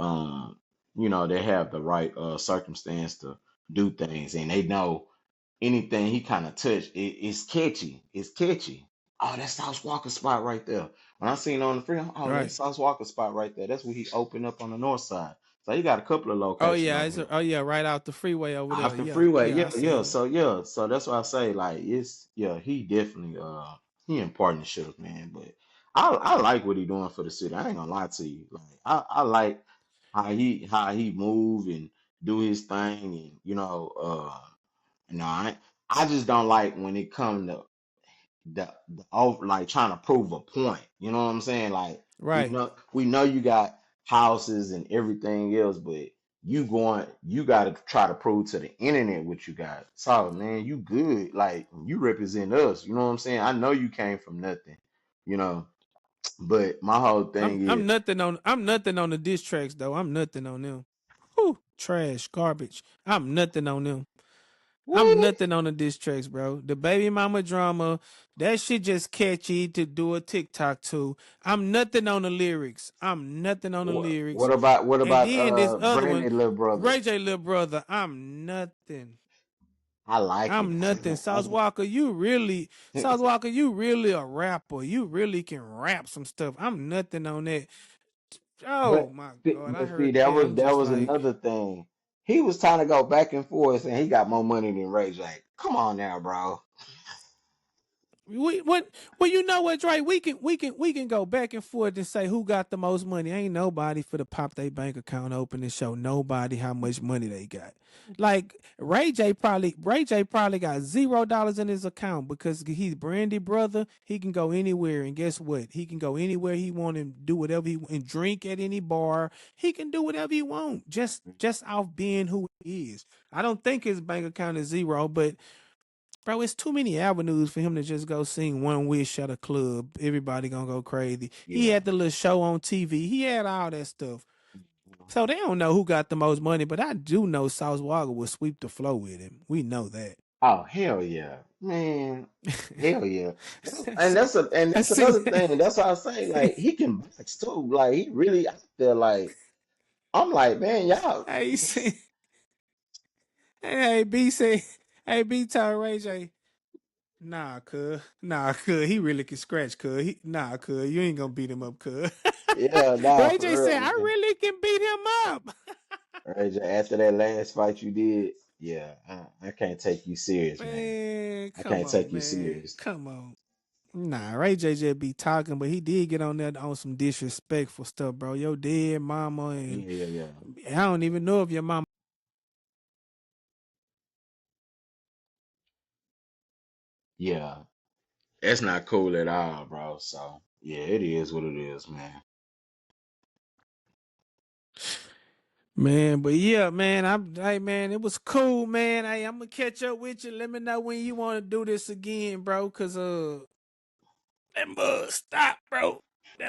they have the right circumstance to do things, and they know anything he kind of touched, it's catchy. It's catchy. Oh, that's South Walker spot right there. When I seen it on the free, oh, that's Right. South Walker spot right there. That's where he opened up on the north side. So he got a couple of Oh locations yeah, over here. oh yeah, right out the freeway over there. Off the Yeah, freeway, yeah, I yeah, yeah. seen it. So that's why I say like it's he definitely he in partnerships, man. But I like what he doing for the city. I ain't gonna lie to you. Like I like how he move and do his thing and I just don't like when it comes to like trying to prove a point. You know what I'm saying? Like Right. we know you got houses and everything else, but you got to try to prove to the internet what you got. So man, you good. Like you represent us. You know what I'm saying? I know you came from nothing. You know, but my whole thing is I'm nothing on the diss tracks though. I'm nothing on them. Whew, trash, garbage. I'm nothing on them. I'm what nothing on the diss tracks, bro. The baby mama drama, that shit just catchy to do a TikTok to. I'm nothing on the lyrics. I'm nothing on the what lyrics. what about what And about then this other one, Brandy little brother? Ray J little brother, I'm nothing. I like it. I'm nothing. South Walker, you really a rapper. You really can rap some stuff. I'm nothing on that. Oh But my see- God. I but see, heard that that. was I'm that just was like, another thing. He was trying to go back and forth, and he got more money than Ray J. Come on now, bro. we what well you know what, Dre? We can go back and forth and say who got the most money. Ain't nobody for to pop their bank account open and show nobody how much money they got. Like Ray J probably got $0 in his account because he's Brandy brother. He can go anywhere and guess what? He can go anywhere he want and do whatever he and drink at any bar. He can do whatever he want just off being who he is. I don't think his bank account is zero, but bro, it's too many avenues for him to just go sing One Wish at a club. Everybody gonna go crazy. He Yeah. had the little show on TV. He had all that stuff. So they don't know who got the most money, but I do know Sauce Walker will sweep the floor with him. We know that. Oh, hell yeah. Man, hell yeah. I And that's see. another thing. That's why I say, like, he can box too. Like, he really out there, like, I'm like, man, y'all. Hey, see, hey, B say, hey, B told Ray J, nah, cuz, he really can scratch, cuz, nah, cuz, you ain't gonna beat him up, cuz. Yeah, nah, Ray for J said, real, I man. really can beat him up. Right, after that last fight you did, yeah, I can't take you serious, man. Man, I come can't on, take you man, serious. come on. Nah, Ray J just be talking, but he did get on there on some disrespectful stuff, bro. Your dead mama, and Yeah, yeah, yeah. I don't even know if your mama. Yeah. That's not cool at all, bro. So yeah, it is what it is, man. Man, but yeah, man, hey man, it was cool, man. Hey, I'm gonna catch up with you. Let me know when you want to do this again, bro. Cause that mug stop, bro.